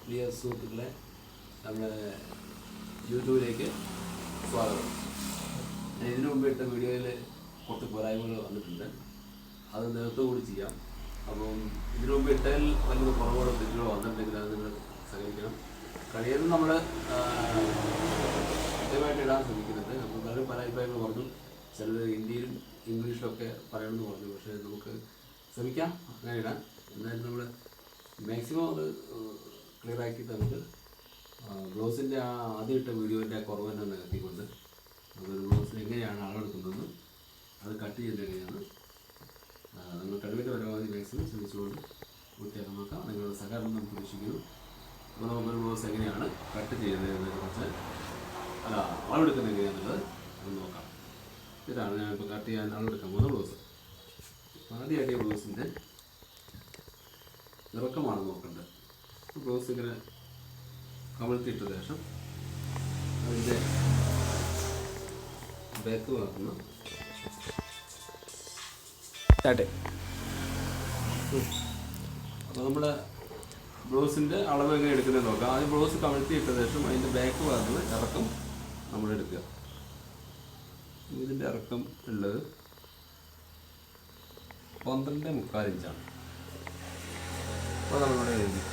പ്രിയ സുഹൃത്തുക്കളെ, നമ്മുടെ യൂട്യൂബിലേക്ക് സ്വാഗതം. ഞാൻ ഇതിനു മുമ്പ് ഇട്ട വീഡിയോയിൽ കുറച്ച് പോരായ്മകൾ വന്നിട്ടുണ്ട്. അത് നേരത്തെ കൂടി ചെയ്യാം. അപ്പം ഇതിനു മുമ്പ് ഇട്ടതിൽ വല്ലത് കുറവുകളോ തെറ്റുകളോ വന്നിട്ടുണ്ടെങ്കിൽ അത് നിങ്ങൾ സഹകരിക്കണം. കഴിയുന്നത് നമ്മൾ കൃത്യമായിട്ട് ഇടാൻ ശ്രമിക്കുന്നുണ്ട്. അപ്പോൾ പലരും പല അഭിപ്രായങ്ങൾ പറഞ്ഞു. ചിലത് ഹിന്ദിയിലും ഇംഗ്ലീഷിലൊക്കെ പറയണമെന്ന് പറഞ്ഞു. പക്ഷേ നമുക്ക് ശ്രമിക്കാം അങ്ങനെ ഇടാൻ. എന്നാലും നമ്മൾ മാക്സിമം അത് ക്ലിയറാക്കി നമുക്ക് ബ്ലൗസിൻ്റെ ആദ്യം ഇട്ട വീഡിയോൻ്റെ കുറവ് തന്നെ നികത്തിക്കൊണ്ട് നമ്മൾ ബ്ലൗസിൽ എങ്ങനെയാണ് അളവെടുക്കുന്നതെന്ന് അത് കട്ട് ചെയ്യുന്നത് എങ്ങനെയാണ് നമ്മൾ കഴിവിൻ്റെ പരമാവധി മാക്സിമം ശ്രമിച്ചുകൊണ്ട് വൃത്തിയാക്കാൻ നോക്കാം. നിങ്ങളുടെ സഹകരണം നമുക്ക് പ്രതീക്ഷിക്കുന്നു. അപ്പോൾ നമുക്കൊരു ബ്ലൗസ് എങ്ങനെയാണ് കട്ട് ചെയ്യുന്നത് എന്നതിനെക്കുറിച്ച് അളവെടുക്കുന്നത് എങ്ങനെയാണെന്നുള്ളത് നമുക്ക് നോക്കാം. ഇതാണ് ഞാനിപ്പോൾ കട്ട് ചെയ്യാൻ അളവെടുക്കാൻ പോകുന്ന ബ്ലൗസ്. ആദ്യമായിട്ട് ഈ ബ്ലൗസിൻ്റെ ഇറക്കമാണ് നോക്കേണ്ടത്. ബ്ലൗസ് ഇങ്ങനെ കമഴ്ത്തിയിട്ട ശേഷം അതിൻ്റെ ബാക്ക് ഭാഗത്തുനിന്ന് അപ്പോൾ നമ്മുടെ ബ്ലൗസിൻ്റെ അളവ് എങ്ങനെ എടുക്കുന്നത് നോക്കാം. ആദ്യം ബ്ലൗസ് കമഴ്ത്തിയിട്ട ശേഷം അതിൻ്റെ ബാക്ക് ഭാഗത്തുനിന്ന് ഇറക്കം നമ്മൾ എടുക്കുക. ഇതിൻ്റെ ഇറക്കം ഉള്ളത് 12.25 ഇഞ്ചാണ്. അപ്പോൾ നമ്മളിവിടെ എഴുതി.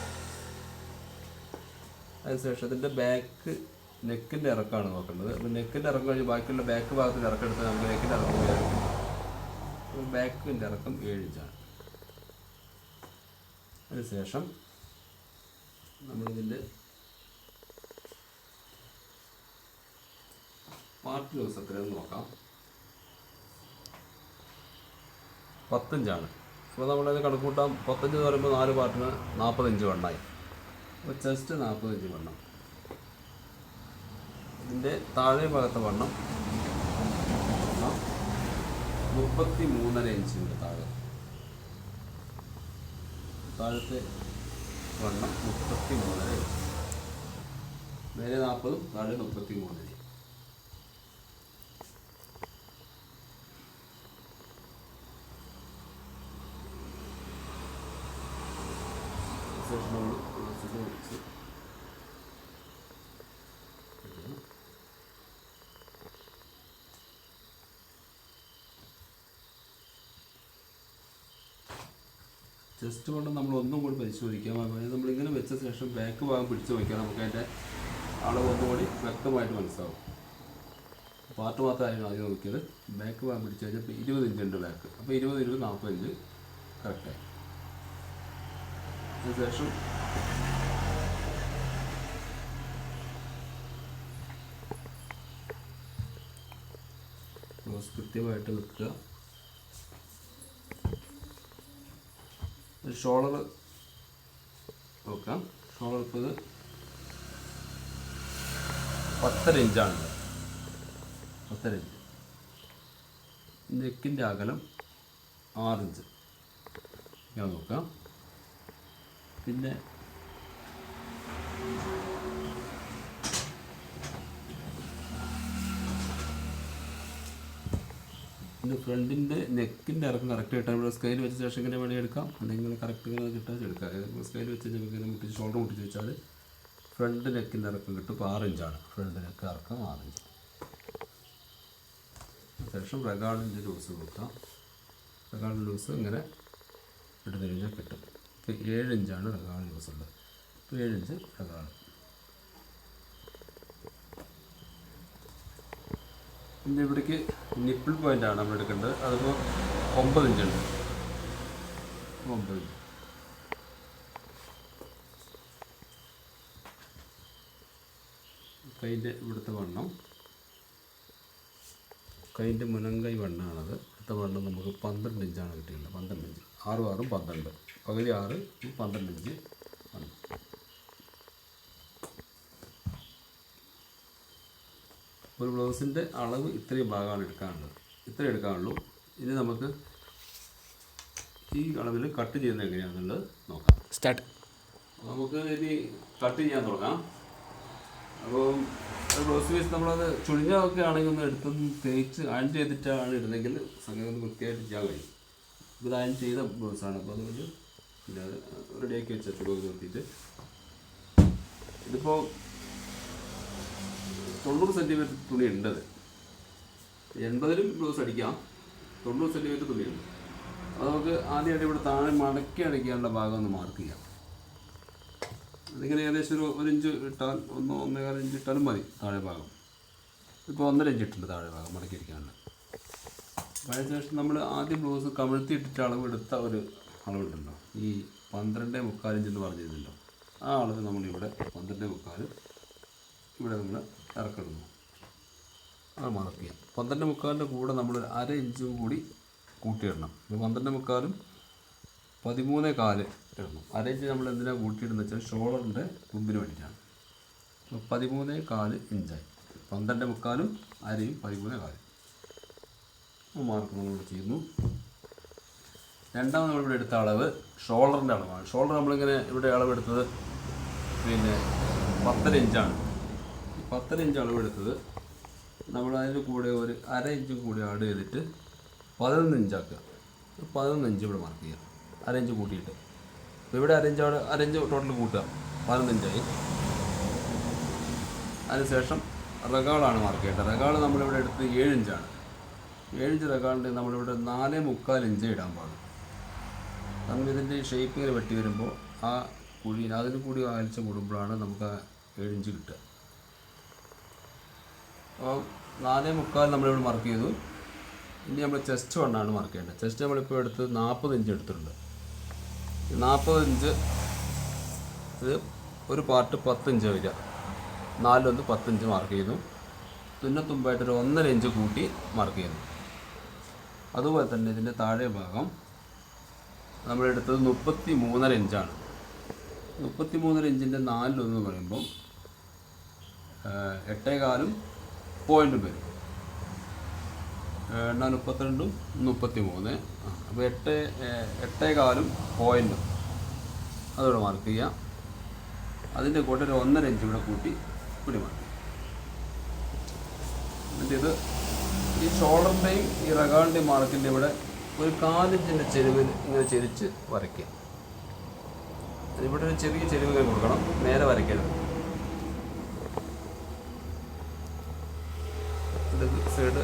അതിനുശേഷം ഇതിൻ്റെ ബാക്ക് നെക്കിൻ്റെ ഇറക്കമാണ് നോക്കേണ്ടത്. അപ്പോൾ നെക്കിൻ്റെ ഇറക്കം കഴിഞ്ഞ് ബാക്കിയുള്ള ബാക്ക് ഭാഗത്തിൻ്റെ ഇറക്കം എടുത്താൽ നമുക്ക് നെക്കിൻ്റെ ഇറക്കം അപ്പോൾ ബാക്കിൻ്റെ ഇറക്കം 7 ഇഞ്ചാണ്. അതിനുശേഷം നമ്മളിതിൻ്റെ പാർട്ട് ലൂസ് എത്രയെന്ന് നോക്കാം. 10 ഇഞ്ചാണ്. അപ്പോൾ നമ്മളത് കണക്ക് കൂട്ടാം. 15 എന്ന് പറയുമ്പോൾ 4 പാർട്ടിന് 40 ഇഞ്ച് വണ്ണമായി. അപ്പോൾ ചെസ്റ്റ് 40 ഇഞ്ച് വണ്ണം. ഇതിൻ്റെ താഴെ ഭാഗത്തെ വണ്ണം 33.5 ഇഞ്ചിൻ്റെ താഴത്തെ വണ്ണം 33.5 ഇഞ്ച്. മേലെ 40, താഴെ 33 ഇഞ്ച്. ചെസ്റ്റ് കൊണ്ട് നമ്മൾ ഒന്നും കൂടി പരിശോധിക്കാം. നമ്മളിങ്ങനെ വെച്ച ശേഷം ബാക്ക് ഭാഗം പിടിച്ച് വയ്ക്കാം. നമുക്ക് അതിൻ്റെ അളവ് ഒന്നും കൂടി വ്യക്തമായിട്ട് മനസ്സിലാവും. പാർട്ട് മാത്രമായിരുന്നു ആദ്യം നോക്കിയത്. ബാക്ക് ഭാഗം പിടിച്ച് കഴിഞ്ഞപ്പോൾ 20 ഇഞ്ചുണ്ട് ബാക്ക്. അപ്പോൾ 20, 20, 40 ഇഞ്ച് കറക്റ്റായി. അതിനുശേഷം കൃത്യമായിട്ട് വെക്കുക. ഷോളർ നോക്കാം. ഷോളർ ഇപ്പോൾ 10.5 ഇഞ്ചാണ്. 10.5 ഇഞ്ച്. നെക്കിൻ്റെ അകലം 6 ഇഞ്ച് ഞാൻ നോക്കാം. പിന്നെ ഫ്രണ്ടിൻ്റെ നെക്കിൻ്റെ ഇറക്കം കറക്റ്റ് കിട്ടാൻ ഇവിടെ സ്കെയിൽ വെച്ച ശേഷം ഇങ്ങനെ വേണമെങ്കിൽ എടുക്കാം. അല്ലെങ്കിൽ കറക്റ്റ് ഇങ്ങനെ കിട്ടാൻ എടുക്കാം. സ്കെയിൽ വെച്ച് നമുക്ക് ഇങ്ങനെ മുട്ടിച്ച് ഷോൾഡർ മുട്ടിച്ച് വെച്ചാൽ ഫ്രണ്ട് നെക്കിൻ്റെ ഇറക്കം കിട്ടും. ഇപ്പോൾ 6 ഇഞ്ചാണ് ഫ്രണ്ട് നെക്ക് ഇറക്കം. 6 ഇഞ്ച്. ശേഷം റഗാളിൻ്റെ ലൂസ് നോക്കാം. റഗാളിൻ്റെ ലൂസ് ഇങ്ങനെ എടുത്തു കഴിഞ്ഞാൽ കിട്ടും. ഇപ്പോൾ 7 ഇഞ്ചാണ് റഗാൾ ലൂസ് ഉള്ളത്. ഇപ്പോൾ 7 ഇഞ്ച് റഗാൾ. പിന്നെ ഇവിടേക്ക് നിപ്പിൾ പോയിൻ്റാണ് നമ്മൾ എടുക്കേണ്ടത്. അതിപ്പോൾ 9 ഇഞ്ചുണ്ട്. 9 ഇഞ്ച്. കൈൻ്റെ ഇവിടുത്തെ വണ്ണം, കൈൻ്റെ മുനങ്കൈ വണ്ണമാണത്. അടുത്ത വണ്ണം നമുക്ക് 12 ഇഞ്ചാണ് കിട്ടിയിട്ടുള്ളത്. 12 ഇഞ്ച്. 6, 6, 12. പകുതി 6, 12 ഇഞ്ച് വണ്ണം. ഒരു ബ്ലൗസിൻ്റെ അളവ് ഇത്രയും ഭാഗമാണ് എടുക്കാനുള്ളത്. ഇത്രയും എടുക്കാനുള്ളൂ. ഇനി നമുക്ക് ഈ അളവിൽ കട്ട് ചെയ്യുന്നത് എങ്ങനെയാണെന്നുള്ളത് നോക്കാം. സ്റ്റാർട്ട്. നമുക്ക് ഇനി കട്ട് ചെയ്യാൻ തുടങ്ങാം. അപ്പോൾ ബ്ലൗസ് പീസ് നമ്മളത് ചുഴിഞ്ഞൊക്കെ ആണെങ്കിൽ ഒന്ന് എടുത്തൊന്ന് തേച്ച് അയൺ ചെയ്തിട്ടാണ് ഇടുന്നെങ്കിൽ സംഗതി ഒന്ന് വൃത്തിയായിട്ട് ചെയ്യാൻ കഴിയും. ഇത് അയൺ ചെയ്ത ബ്ലൗസാണ്. അപ്പോൾ അതുകൊണ്ട് പിന്നെ റെഡിയാക്കി വെച്ച ബ്ലൗസ് നിർത്തിയിട്ട് ഇതിപ്പോൾ 90 സെൻറ്റിമീറ്റർ തുണി ഉണ്ടത്. 80-ലും ബ്ലൗസ് അടിക്കാം. 90 സെൻറ്റിമീറ്റർ തുണിയുണ്ട്. അത് നമുക്ക് ആദ്യമായിട്ട് ഇവിടെ താഴെ മടക്കി അടിക്കാനുള്ള ഭാഗം ഒന്ന് മാർക്ക് ചെയ്യാം. അതിങ്ങനെ ഏകദേശം ഒരു ഇഞ്ച് ഇട്ടാൽ 1-1.25 ഇഞ്ച് ഇട്ടാലും മതി താഴെ ഭാഗം. ഇപ്പോൾ 1.5 ഇഞ്ച് ഇട്ടുണ്ട് താഴെ ഭാഗം മടക്കി അടിക്കാനുള്ള. അതിന് ശേഷം നമ്മൾ ആദ്യം ബ്ലൗസ് കമിഴ്ത്തി ഇട്ടിട്ട് അളവെടുത്ത ഒരു അളവുണ്ടല്ലോ, ഈ 12.25 ഇഞ്ച് എന്ന് പറഞ്ഞിരുന്നല്ലോ, ആ അളവ് നമ്മളിവിടെ 12.25 ഇവിടെ നമ്മൾ ഇറക്കിടുന്നു. അത് മാർക്ക് ചെയ്യാം. 12.25 കൂടെ നമ്മൾ 1/2 ഇഞ്ചും കൂടി കൂട്ടിയിടണം. ഇപ്പോൾ 12.25 13.25 ഇടണം. 1/2 ഇഞ്ച് നമ്മൾ എന്തിനാണ് കൂട്ടിയിടുന്നത് വെച്ചാൽ ഷോൾഡറിൻ്റെ തുമ്പിന് വേണ്ടിയിട്ടാണ്. അപ്പോൾ 13.25 ഇഞ്ചായി. 12.25 1/2 13.25 മാർക്ക് നമ്മളിവിടെ ചെയ്യുന്നു. രണ്ടാമത് നമ്മളിവിടെ എടുത്ത അളവ് ഷോൾഡറിൻ്റെ അളവാണ്. ഷോൾഡർ നമ്മളിങ്ങനെ ഇവിടെ അളവെടുത്തത് പിന്നെ 10 ഇഞ്ചാണ്. 10 ഇഞ്ച് അളവെടുത്തത് നമ്മൾ അതിന് കൂടെ ഒരു 1/2 ഇഞ്ചും കൂടി ആഡ് ചെയ്തിട്ട് 11 ഇഞ്ചാക്കുക. 11 ഇഞ്ച് ഇവിടെ മാർക്ക് ചെയ്യുക. 1/2 ഇഞ്ച് കൂട്ടിയിട്ട് അപ്പോൾ ഇവിടെ 1/2 ഇഞ്ച് അവിടെ 1/2 ഇഞ്ച് ടോട്ടൽ കൂട്ടുക. 11 ഇഞ്ചായി. അതിനുശേഷം റഗാളാണ് മാർക്ക് ചെയ്യേണ്ടത്. റഗാൾ നമ്മളിവിടെ എടുത്ത് 7 ഇഞ്ചാണ്. 7 ഇഞ്ച് റഗാളിൻ്റെ നമ്മളിവിടെ 4.25 ഇഞ്ച് ഇടാൻ പാടും. കാരണം ഇതിൻ്റെ ഷേപ്പ് ഇങ്ങനെ വെട്ടി വരുമ്പോൾ ആ കുഴി അതിന് കൂടി അകൽച്ച കൂടുമ്പോഴാണ് നമുക്ക് 7 ഇഞ്ച് കിട്ടുക. അപ്പോൾ 4.25 നമ്മളിവിടെ മാർക്ക് ചെയ്തു. ഇനി നമ്മൾ ചെസ്റ്റ് വണ്ണാണ് മാർക്ക് ചെയ്യേണ്ടത്. ചെസ്റ്റ് നമ്മളിപ്പോൾ എടുത്ത് 40 ഇഞ്ച് എടുത്തിട്ടുണ്ട്. 40 ഇഞ്ച് ഇത് ഒരു പാർട്ട് 10 ഇഞ്ച് വരിക. 4-1 10 ഇഞ്ച് മാർക്ക് ചെയ്യുന്നു. തുന്നത്തുമ്പായിട്ടൊരു 1.5 ഇഞ്ച് കൂട്ടി മാർക്ക് ചെയ്യുന്നു. അതുപോലെ തന്നെ ഇതിൻ്റെ താഴെ ഭാഗം നമ്മളെടുത്തത് 33.5 ഇഞ്ചാണ്. 33.5 ഇഞ്ചിൻ്റെ 4-1 എന്ന് പറയുമ്പം 8.25 പോയിൻറ്റും വരും. 32 33 അപ്പോൾ 8.25 പോയിൻറ്റും അതോടെ മാർക്ക് ചെയ്യാം. അതിൻ്റെ കൂടെ ഒരു 1.5 ഇഞ്ച് ഇവിടെ കൂട്ടി ഇവിടെ മാർക്ക് ചെയ്യാം. എന്നിട്ട് ഇത് ഈ ഷോൾഡറിൻ്റെയും ഈ റഗാളിൻ്റെയും മാർക്കിൻ്റെ ഇവിടെ ഒരു 4 ഇഞ്ചിൻ്റെ ചെരുവിൽ ഇങ്ങനെ ചെരിച്ച് വരയ്ക്കുക. അതിവിടെ ഒരു ചെറിയ ചെരുവ് ഇങ്ങനെ കൊടുക്കണം, നേരെ വരയ്ക്കരുത്. സൈഡ്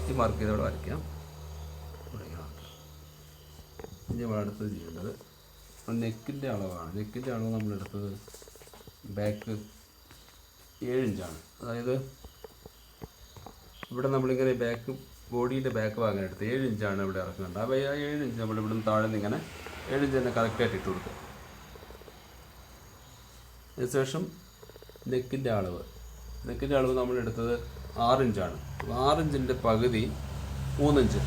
ഈ മാർക്ക് ചെയ്ത് അവിടെ വരയ്ക്കാം. ഇവിടെ ഇനി നമ്മൾ അടുത്തത് ചെയ്യേണ്ടത് നെക്കിൻ്റെ അളവാണ്. നെക്കിൻ്റെ അളവ് നമ്മളെടുത്തത് ബാക്ക് 7 ഇഞ്ചാണ്. അതായത് ഇവിടെ നമ്മളിങ്ങനെ ബാക്ക് ബോഡീൻ്റെ ബാക്ക് ഭാഗം എടുത്ത് 7 ഇഞ്ചാണ് ഇവിടെ ഇറക്കുന്നുണ്ട്. അപ്പോൾ 7 ഇഞ്ച് നമ്മൾ ഇവിടെ നിന്ന് താഴെ നിന്ന് ഇങ്ങനെ 7 ഇഞ്ച് തന്നെ കറക്റ്റായിട്ട് ഇട്ട് കൊടുക്കുക. അതിനുശേഷം നെക്കിൻ്റെ അളവ് നമ്മളെടുത്തത് 6 ഇഞ്ചാണ്. 6 ഇഞ്ചിൻ്റെ പകുതി 3 ഇഞ്ച്.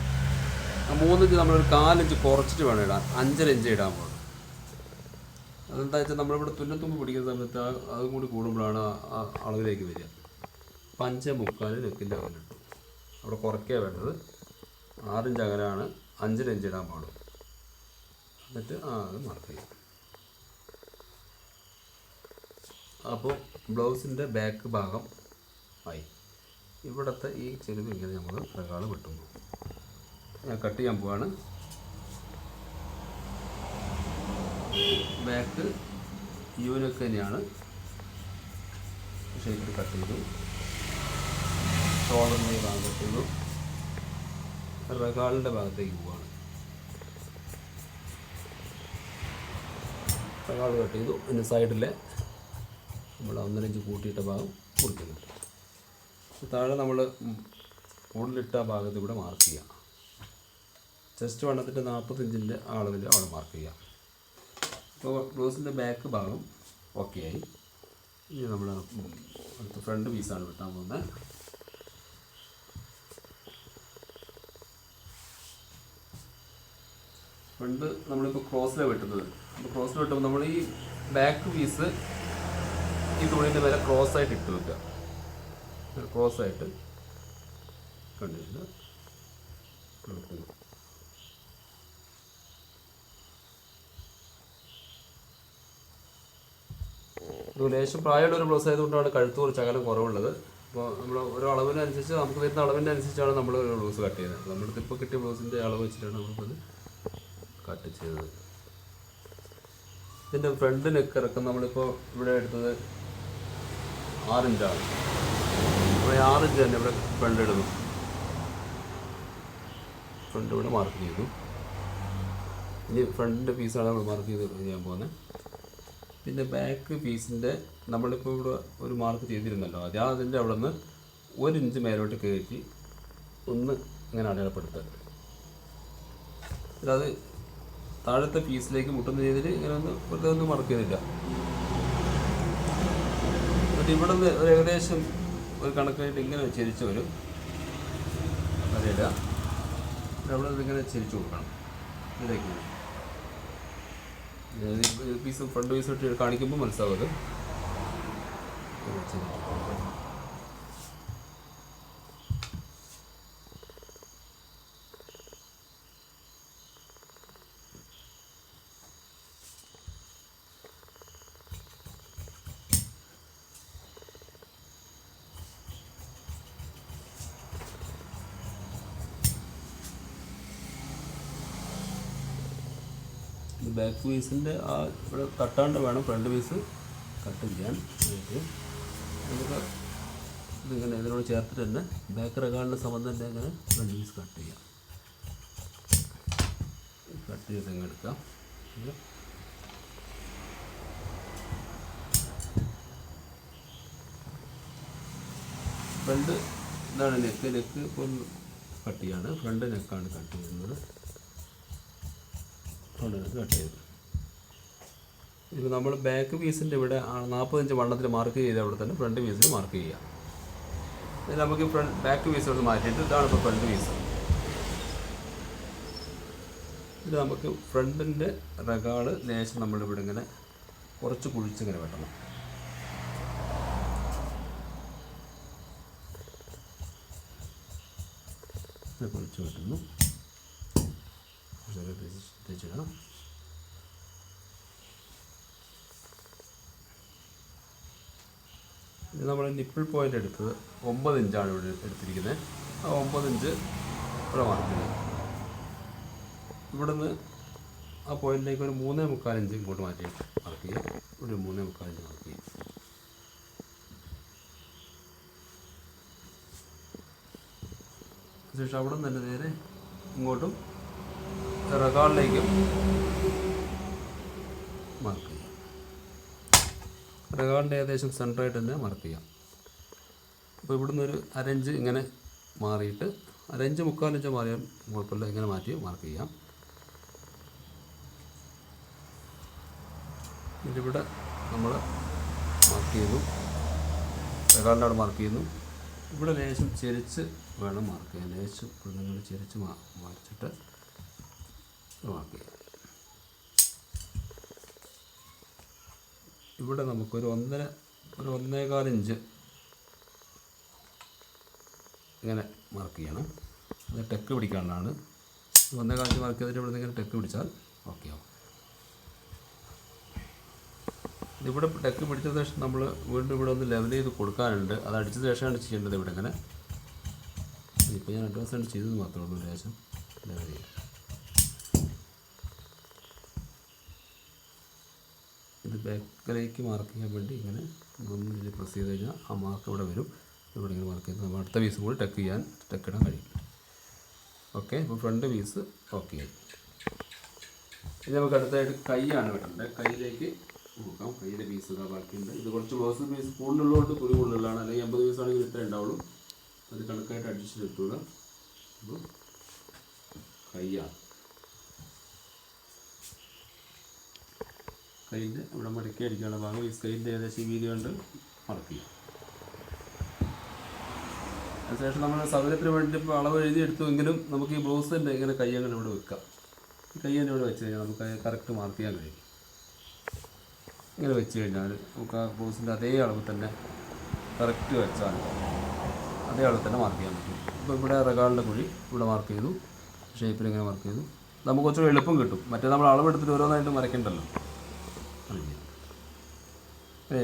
ആ 3 ഇഞ്ച് നമ്മളൊരു 4 ഇഞ്ച് കുറച്ചിട്ട് വേണം ഇടാൻ. 5.5 ഇഞ്ച് ഇടാൻ പോകും. അതെന്താ വെച്ചാൽ നമ്മളിവിടെ തുന്നത്തുമ്പ് പിടിക്കുന്ന സമയത്ത് അതും കൂടി കൂടുമ്പോഴാണ് ആ അളവിലേക്ക് വരിക. 5.25 നെക്കിൻ്റെ അകലിട്ടു. അവിടെ കുറയ്ക്കുക വേണ്ടത്. 6 ഇഞ്ച് അകലാണ്. 5.5 ഇഞ്ച് ഇടാൻ പാടും. എന്നിട്ട് അത് മാർക്ക് ചെയ്യാം. അപ്പോൾ ബ്ലൗസിൻ്റെ ബാക്ക് ഭാഗം ആയി. ഇവിടുത്തെ ഈ ചെരുവ് ഇങ്ങനെ നമ്മൾ റഗാള് വെട്ടുന്നു. ഞാൻ കട്ട് ചെയ്യാൻ പോവാണ്. ബാക്ക് യൂനക്ക് തന്നെയാണ് ഷേപ്പിൽ കട്ട് ചെയ്തു. ഷോൾഡറിൻ്റെ ഭാഗം കട്ട് ചെയ്തു. റഗാളിൻ്റെ ഭാഗത്തേക്ക് പോവാണ്. റഗാൾ കട്ട് ചെയ്തു. അതിന് സൈഡിലെ നമ്മൾ 1.5 ഇഞ്ച് കൂട്ടിയിട്ട ഭാഗം മുറിക്കുന്നു. താഴെ നമ്മൾ കൂടുതലിട്ട ഭാഗത്ത് ഇവിടെ മാർക്ക് ചെയ്യാം. ചെസ്റ്റ് വണ്ണത്തിൻ്റെ 40 ഇഞ്ചിൻ്റെ അളവിൽ അവിടെ മാർക്ക് ചെയ്യാം. അപ്പോൾ ബ്ലൗസിൻ്റെ ബാക്ക് ഭാഗം ഓക്കെ ആയി. ഇനി നമ്മൾ അടുത്ത ഫ്രണ്ട് പീസാണ് വെട്ടാൻ പോകുന്നത്. ഫ്രണ്ട് നമ്മളിപ്പോൾ ക്രോസിലാണ് വെട്ടുന്നത്. അപ്പോൾ ക്രോസിൽ വെട്ടുമ്പോൾ നമ്മൾ ഈ ബാക്ക് പീസ് ഈ തുണീൻ്റെ മേലെ ക്രോസായിട്ട് ഇട്ട് വെക്കുക. ക്രോസായിട്ട് കണ്ടിട്ട് ലേശം പ്രായമുള്ള ഒരു ബ്ലൗസ് ആയതുകൊണ്ടാണ് കഴുത്ത് കുറച്ച് അകലം കുറവുള്ളത്. അപ്പോൾ നമ്മൾ ഓരോ അളവിനനുസരിച്ച് നമുക്ക് വരുന്ന അളവിൻ്റെ അനുസരിച്ചാണ് നമ്മൾ ബ്ലൗസ് കട്ട് ചെയ്യുന്നത്. നമ്മുടെ ഇപ്പോൾ കിട്ടിയ ബ്ലൗസിൻ്റെ അളവ് വെച്ചിട്ടാണ് നമ്മളിത് കട്ട് ചെയ്തത്. ഇതിൻ്റെ ഫ്രണ്ട് നെക്ക് ഇറക്കം നമ്മളിപ്പോൾ ഇവിടെ എടുത്തത് 6 ഇഞ്ചാണ്. അപ്പോൾ 6 ഇഞ്ച് തന്നെ ഇവിടെ ഫ്രണ്ട് ഇടുന്നു. ഫ്രണ്ട് ഇവിടെ മാർക്ക് ചെയ്തു. ഇനി ഫ്രണ്ടിൻ്റെ പീസാണ് നമ്മൾ മാർക്ക് ചെയ്ത് ചെയ്യാൻ പോകുന്നത്. പിന്നെ ബാക്ക് പീസിൻ്റെ നമ്മളിപ്പോൾ ഇവിടെ ഒരു മാർക്ക് ചെയ്തിരുന്നല്ലോ, അതിൻ്റെ അവിടെ നിന്ന് 1 ഇഞ്ച് മേലോട്ട് കയറ്റി ഒന്ന് ഇങ്ങനെ അടയാളപ്പെടുത്തുക. അത് താഴത്തെ പീസിലേക്ക് മുട്ടുന്ന രീതിയിൽ ഇങ്ങനെ വെറുതെ ഒന്നും മാർക്ക് ചെയ്തില്ല. എന്നിട്ട് ഇവിടെ നിന്ന് ഒരു ഏകദേശം ഒരു കണക്കായിട്ട് ഇങ്ങനെ ചെരിച്ച് വരും വരയില്ല. അവിടെ ഇങ്ങനെ ചെരിച്ച് കൊടുക്കണം. ഇതിലേക്ക് പീസ് ഫ്രണ്ട് പീസ് ഇട്ട് കാണിക്കുമ്പോൾ മനസ്സിലാവും അത്. ബാക്ക് പീസിൻ്റെ ആ ഇവിടെ തട്ടാണ്ട് വേണം ഫ്രണ്ട് പീസ് കട്ട് ചെയ്യാൻ വേണ്ടിയിട്ട്. നമുക്ക് ഇതിങ്ങനെ ഇതിനോട് ചേർത്തിട്ട് തന്നെ ബാക്ക് റെഗാളിൻ്റെ സംബന്ധം തന്നെ ഇങ്ങനെ ഫ്രണ്ട് പീസ് കട്ട് ചെയ്യാം. കട്ട് ചെയ്ത് ഇങ്ങനെ എടുക്കാം. ഫ്രണ്ട് ഇതാണ് നെക്ക് ഇപ്പം കട്ട് ചെയ്യാണ്. ഫ്രണ്ട് നെക്കാണ് കട്ട് ചെയ്യുന്നത്. കട്ട് ചെയ്തു. ഇപ്പോൾ നമ്മൾ ബാക്ക് പീസിൻ്റെ ഇവിടെ 40 ഇഞ്ച് വണ്ണത്തിൽ മാർക്ക് ചെയ്ത് അവിടെ തന്നെ ഫ്രണ്ട് പീസിൽ മാർക്ക് ചെയ്യാം. ഇതിൽ നമുക്ക് ബാക്ക് പീസ് ഇവിടെ മാറ്റിയിട്ട് ഇതാണ് ഇപ്പോൾ ഫ്രണ്ട് പീസ്. ഇത് നമുക്ക് ഫ്രണ്ടിൻ്റെ റെഗാള് ലേശം നമ്മളിവിടെ ഇങ്ങനെ കുറച്ച് കുഴിച്ചിങ്ങനെ വെട്ടണം. കുഴിച്ച് വെട്ടുന്നു. തെച്ചിടണം. ഇത് നമ്മൾ നിപ്പിൾ പോയിൻ്റ് എടുത്തത് 9 ഇഞ്ചാണ് ഇവിടെ എടുത്തിരിക്കുന്നത്. ആ 9 ഇഞ്ച് ഇവിടെ മാർക്ക് ചെയ്യുക. ഇവിടെ നിന്ന് ആ പോയിന്റിലേക്ക് ഒരു 3.25 ഇഞ്ച് ഇങ്ങോട്ട് മാറ്റി മാർക്ക് ചെയ്യുക. ഇവിടെ 3.25 ഇഞ്ച് മാർക്ക് ചെയ്യുക. ശേഷം അവിടെ നിന്ന് തന്നെ നേരെ ഇങ്ങോട്ടും റെഗാളിലേക്കും മാർക്ക് ചെയ്യാം. റെഗാളിൻ്റെ ഏകദേശം സെൻറ്ററായിട്ട് തന്നെ മാർക്ക് ചെയ്യാം. അപ്പോൾ ഇവിടുന്ന് ഒരു 1/2 ഇഞ്ച് ഇങ്ങനെ മാറിയിട്ട് 1/2 ഇഞ്ച് 3/4 ഇഞ്ച് മാറിയാൽ കുഴപ്പമില്ല. ഇങ്ങനെ മാറ്റി മാർക്ക് ചെയ്യാം. ഇതിവിടെ നമ്മൾ മാർക്ക് ചെയ്തു. റെഗാളിൻ്റെ അവിടെ മാർക്ക് ചെയ്യുന്നു. ഇവിടെ ലേശം ചെരിച്ച് വേണം മാർക്ക് ചെയ്യാൻ. ലേശം ഇവിടെ നിങ്ങൾ ചെരിച്ച് മാറിച്ചിട്ട് മാർക്ക് ചെയ്യാം. ഇവിടെ നമുക്കൊരു 1.25 ഇഞ്ച് ഇങ്ങനെ മാർക്ക് ചെയ്യണം. അത് ടെക്ക് പിടിക്കാനുള്ളതാണ്. 1.25 ഇഞ്ച് മാർക്ക് ചെയ്തിട്ട് ഇവിടെ നിന്ന് ഇങ്ങനെ ടെക്ക് പിടിച്ചാൽ ഓക്കെ ആവും. ഇവിടെ ടെക്ക് പിടിച്ച ശേഷം നമ്മൾ വീണ്ടും ഇവിടെ ഒന്ന് ലെവൽ ചെയ്ത് കൊടുക്കാനുണ്ട്. അത് അടിച്ച ശേഷമാണ് ചെയ്യേണ്ടത്. ഇവിടെ ഇങ്ങനെ ഇപ്പോൾ ഞാൻ അഡ്വാൻസായിട്ട് ചെയ്തത് മാത്രമേ ഉള്ളൂ. ലേശം ലെവൽ ചെയ്യാം. ഇത് ബാക്കിലേക്ക് മാർക്ക് ചെയ്യാൻ വേണ്ടി ഇങ്ങനെ ഒന്ന് പ്രസ് ചെയ്ത് കഴിഞ്ഞാൽ ആ മാർക്ക് ഇവിടെ വരും. ഇവിടെ ഇങ്ങനെ മാർക്ക് ചെയ്ത് നമ്മൾ അടുത്ത പീസും കൂടി ടെക്കിടാൻ കഴിയും. ഓക്കെ, ഇപ്പോൾ ഫ്രണ്ട് പീസ് ഓക്കെ ആയി. ഇനി നമുക്ക് അടുത്തായിട്ട് കൈയാണ് വെട്ടേണ്ടത്. കൈയിലേക്ക് നോക്കാം. കയ്യിലെ പീസ് ഇതാ ബാക്കിയുണ്ട്. ഇത് കുറച്ച് ബ്ലൗസ് പീസ് കൂടുതലുള്ളതുകൊണ്ട് തുണി കൂടുതലുള്ളതാണ്. അല്ലെങ്കിൽ 80 പീസാണെങ്കിൽ ഇത്രേ ഉണ്ടാവുള്ളൂ. അത് കണക്കായിട്ട് അഡ്ജസ്റ്റ് ചെയ്തിട്ടുള്ള അപ്പോൾ കയ്യാണ്. കൈൻ്റെ ഇവിടെ മടക്കി അടിക്കാനുള്ള ഭാഗം ഈ കൈൻ്റെ ഏകദേശം ഈ വീതി കൊണ്ട് മടക്കി ചെയ്യാം. അതിനുശേഷം നമ്മൾ സൗകര്യത്തിന് വേണ്ടി ഇപ്പോൾ അളവ് എഴുതി എടുത്തുവെങ്കിലും നമുക്ക് ഈ ബ്ലൗസിൻ്റെ ഇങ്ങനെ കൈ അങ്ങനെ ഇവിടെ വെക്കാം. ഈ കൈ തന്നെ ഇവിടെ വെച്ച് കഴിഞ്ഞാൽ നമുക്ക് കറക്റ്റ് മാർക്ക് ചെയ്യാൻ കഴിയും. ഇങ്ങനെ വെച്ച് കഴിഞ്ഞാൽ നമുക്ക് ആ ബ്ലൗസിൻ്റെ അതേ അളവ് തന്നെ കറക്റ്റ് വെച്ചാൽ അതേ അളവ് തന്നെ മാർക്ക് ചെയ്യാൻ പറ്റും. ഇപ്പോൾ ഇവിടെ റെഗാളിൻ്റെ കുഴി ഇവിടെ മാർക്ക് ചെയ്തു. ഷേപ്പിൽ ഇങ്ങനെ മാർക്ക് ചെയ്തു. നമുക്ക് കുറച്ചുകൂടി എളുപ്പം കിട്ടും. മറ്റേ നമ്മൾ അളവെടുത്തിട്ട് ഓരോന്നായിട്ട് മറയ്ക്കണ്ടല്ലോ.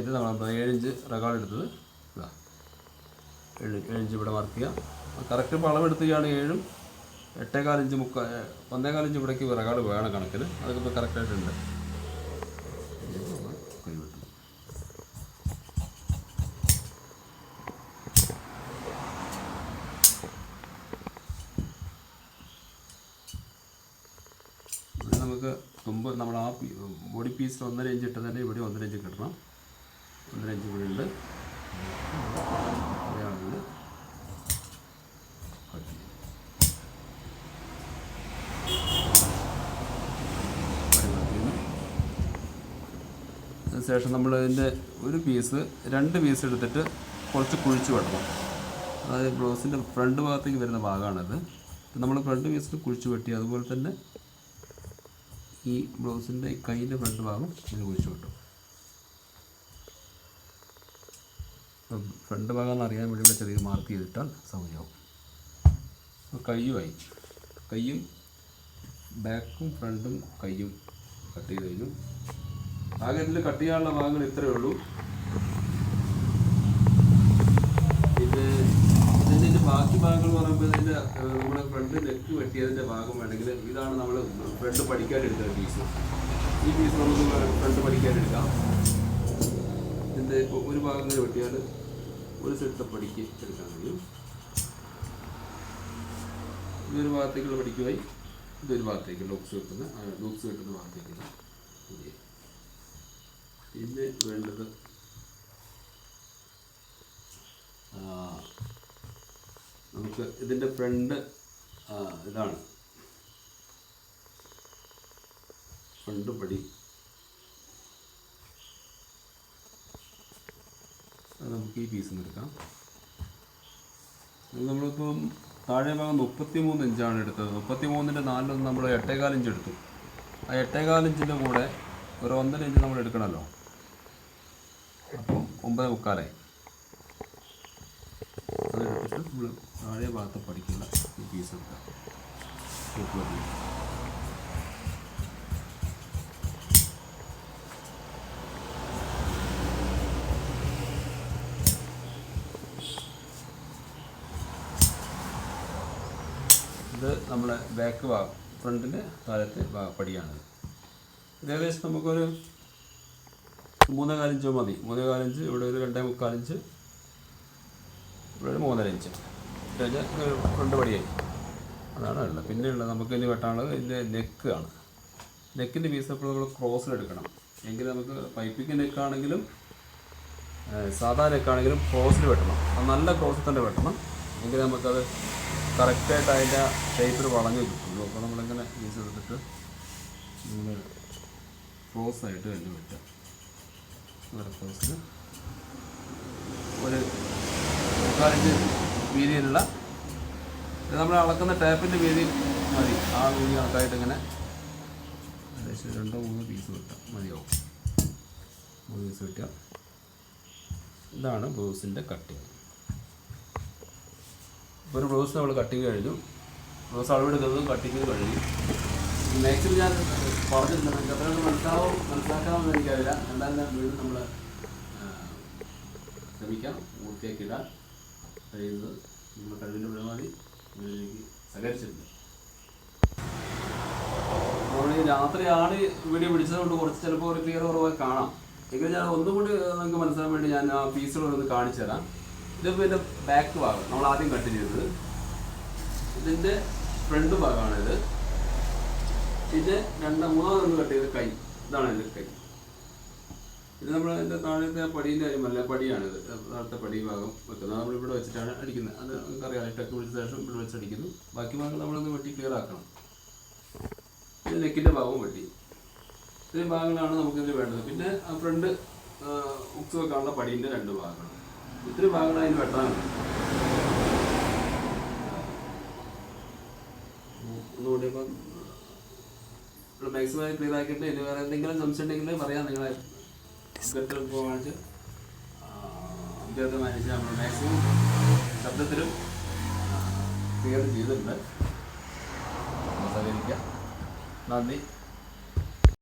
ഇത് നമ്മൾ 7 ഇഞ്ച് റെഗാൾ എടുത്തത് ഇതാ 7 ഇഞ്ച് ഇവിടെ മാർക്ക് ചെയ്യുക. കറക്റ്റ് ഇപ്പോൾ അളവെടുത്തുകയാണ് 7ഉം 8.25 ഇഞ്ച് 1.25 ഇഞ്ച് ഇവിടേക്ക് റെഗാൾ വേണം കണക്കിന്. അതൊക്കെ ഇപ്പോൾ കറക്റ്റായിട്ടുണ്ട്. ബോഡി പീസിൽ 1.5 ഇഞ്ച് ഇട്ടതിൻ്റെ ഇവിടെ 1.5 ഇഞ്ച് കിട്ടണം. 1.5 ഇഞ്ച് ഇവിടെ ഉണ്ട്. അതേയാണെങ്കിൽ കട്ട് ചെയ്യും. അതിനുശേഷം നമ്മൾ ഇതിൻ്റെ ഒരു പീസ് 2 പീസ് എടുത്തിട്ട് കുറച്ച് കുഴിച്ച് വെട്ടണം. അതായത് ബ്ലൗസിൻ്റെ ഫ്രണ്ട് ഭാഗത്തേക്ക് വരുന്ന ഭാഗമാണത്. നമ്മൾ ഫ്രണ്ട് പീസിൽ കുഴിച്ച് വെട്ടി. അതുപോലെ തന്നെ ഈ ബ്ലൗസിൻ്റെ കൈയിൻ്റെ ഫ്രണ്ട് ഭാഗം ഇത് കുഴിച്ച് വെട്ടും. ഫ്രണ്ട് ഭാഗം എന്ന് അറിയാൻ വേണ്ടി ഇവിടെ ചെറിയ മാർക്ക് ചെയ്തിട്ടാൽ സൗകര്യമാവും. കയ്യുമായി, കയ്യും ബാക്കും ഫ്രണ്ടും കയ്യും കട്ട് ചെയ്ത് കഴിഞ്ഞു. ആകെ ഇതിൽ കട്ട് ചെയ്യാനുള്ള ഭാഗങ്ങൾ ഇത്രയേ ഉള്ളൂ. പിന്നെ ഇതിൻ്റെ ബാക്കി ഭാഗങ്ങൾ പറയുമ്പോൾ ഇതിൻ്റെ നമ്മൾ ഫ്രണ്ട് നെക്ക് വെട്ടിയതിൻ്റെ ഭാഗം വേണമെങ്കിൽ ഇതാണ് നമ്മൾ ഫ്രണ്ട് പഠിക്കാനെടുത്ത പീസ്. ഈ പീസ് നമുക്ക് ഫ്രണ്ട് പഠിക്കാനെടുക്കാം. ഇതിൻ്റെ ഒരു ഭാഗം ഇങ്ങനെ വെട്ടിയാൽ ഒരു സെറ്റ് പഠിക്ക് എടുക്കാൻ കഴിയും. ഇതൊരു ഭാഗത്തേക്കുള്ള പഠിക്കുമായി, ഇതൊരു ഭാഗത്തേക്ക് ലൂക്സ് കിട്ടുന്ന ഭാഗത്തേക്കുള്ള. പിന്നെ വേണ്ടത് നമുക്ക് ഇതിൻ്റെ ഫ്രണ്ട് ഇതാണ് ഫ്രണ്ട് പടി. അത് നമുക്ക് ഈ പീസ് എടുക്കാം. നമ്മളിപ്പം താഴെ ഭാഗം 33 ഇഞ്ചാണ് എടുത്തത്. 33ൻ്റെ 4 നമ്മൾ 8.25 ഇഞ്ച് എടുത്തു. ആ 8.25 ഇഞ്ചിൻ്റെ കൂടെ ഒരു 1.5 ഇഞ്ച് നമ്മൾ എടുക്കണമല്ലോ. അപ്പം 9.25 അതെടുത്തിട്ട് നമ്മൾ താഴെ ഭാഗത്ത് പഠിക്കുന്ന ഈ പീസ് എടുക്കാം. ഇത് നമ്മളെ ബാക്ക് ഭാഗം, ഫ്രണ്ടിൻ്റെ താഴത്തെ പടിയാണിത്. ഏകദേശം നമുക്കൊരു 3.25 ഇഞ്ച് മതി. 3.25 ഇഞ്ച്, ഇവിടെ ഒരു 2.25 ഇഞ്ച്, ഇവിടെ ഒരു 3.5 ഇഞ്ച് കഴിഞ്ഞാൽ ഫ്രണ്ട് പടിയായി. അതാണ് ഉള്ളത്. പിന്നെ ഉള്ളത് നമുക്ക് ഇനി വെട്ടാനുള്ളത് ഇതിൻ്റെ നെക്കാണ്. നെക്കിൻ്റെ പീസ് അപ്പോൾ നമ്മൾ ക്രോസിലെടുക്കണം. എങ്കിൽ നമുക്ക് പൈപ്പിക്ക് നെക്കാണെങ്കിലും സാധാ നെക്കാണെങ്കിലും ക്രോസിൽ വെട്ടണം. അത് നല്ല ക്രോസിൽ തന്നെ വെട്ടണം. എങ്കിൽ നമുക്കത് കറക്റ്റായിട്ട് അതിൻ്റെ ഷേപ്പിൽ വളഞ്ഞ് കിട്ടുള്ളൂ. അപ്പോൾ നമ്മളിങ്ങനെ പീസ് എടുത്തിട്ട് നമ്മൾ ക്രോസായിട്ട് തന്നെ വെട്ടാം. ക്രോസിൽ ഒരു 3/4 ഇഞ്ച് വീതിയിലുള്ള നമ്മൾ അളക്കുന്ന ടാപ്പിൻ്റെ വീതി മതി. ആ വീതി കണക്കായിട്ട് ഇങ്ങനെ ഏകദേശം 2-3 പീസ് കിട്ടാം, മതിയാവും. 3 പീസ് കിട്ടുക. ഇതാണ് ബ്ലൗസിൻ്റെ കട്ടിങ്. ഇപ്പോൾ ഒരു ബ്ലൗസ് നമ്മൾ കട്ടിങ് കഴിഞ്ഞു. ബ്ലൗസ് അളവെടുക്കുന്നതും കട്ടിങ് കഴിഞ്ഞു. മാക്സിമം ഞാൻ പറഞ്ഞിട്ടുണ്ട്, നിങ്ങൾക്ക് അത്രയൊന്നും മനസ്സിലാക്കാമെന്ന് എനിക്കറിയില്ല. എന്തായാലും വീണ്ടും നമ്മൾ ശ്രമിക്കാം പൂർത്തിയാക്കിയിടാൻ കഴിയുന്നത്. നമ്മുടെ കഴിവിൻ്റെ പരമാവധി ഇതിലേക്ക് സഹകരിച്ചിട്ടുണ്ട്. നമ്മൾ ഈ രാത്രിയാണ് വീഡിയോ പിടിച്ചതുകൊണ്ട് കുറച്ച് ചിലപ്പോൾ ഒരു ക്ലിയർ കുറവായി കാണാം. എങ്കിലും ഞാൻ ഒന്നും കൂടി നിങ്ങൾക്ക് മനസ്സിലാക്കാൻ വേണ്ടി ഞാൻ ആ പീസുകളൊന്ന് കാണിച്ചു തരാം. ഇതിപ്പോൾ ഇതിൻ്റെ ബാക്ക് ഭാഗം നമ്മൾ ആദ്യം കട്ട് ചെയ്തത്. ഇതിൻ്റെ ഫ്രണ്ട് ഭാഗമാണിത്. പിന്നെ 2-3 കട്ട് ചെയ്ത് കൈ, ഇതാണ് എൻ്റെ കൈ. ഇത് നമ്മൾ അതിൻ്റെ താഴത്തെ പടീൻ്റെ കാര്യമല്ല, പടിയാണിത്. താഴത്തെ പടി ഭാഗം വെക്കുന്നത് നമ്മളിവിടെ വെച്ചിട്ടാണ് അടിക്കുന്നത്. അത് നമുക്കറിയാം, ടെക്ക് പിടിച്ച ശേഷം ഇവിടെ വെച്ചടിക്കുന്നു. ബാക്കി ഭാഗം നമ്മളൊന്ന് വെട്ടി ക്ലിയർ ആക്കണം. ഇത് നെക്കിൻ്റെ ഭാഗവും വെട്ടി. ഇത്രയും ഭാഗങ്ങളാണ് നമുക്കിതിൽ വേണ്ടത്. പിന്നെ ആ ഫ്രണ്ട് ഉക്സ് വെക്കാനുള്ള പടീൻ്റെ 2 ഭാഗങ്ങൾ. ഇത്രയും ഭാഗങ്ങൾ അതിന് വെട്ടാനുണ്ട്. ഒന്നുകൂടി ഇപ്പം മാക്സിമം ക്ലിയർ ആക്കിയിട്ട് ഇനി വേറെ എന്തെങ്കിലും സംശയം ഉണ്ടെങ്കിൽ പറയാം. നിങ്ങളെ കാണിച്ച് മാനേജ് നമ്മൾ മാക്സിമം ശബ്ദത്തിലും ക്ലിയർ ചെയ്തിട്ടുണ്ട്. സഹകരിക്കാം. നന്ദി.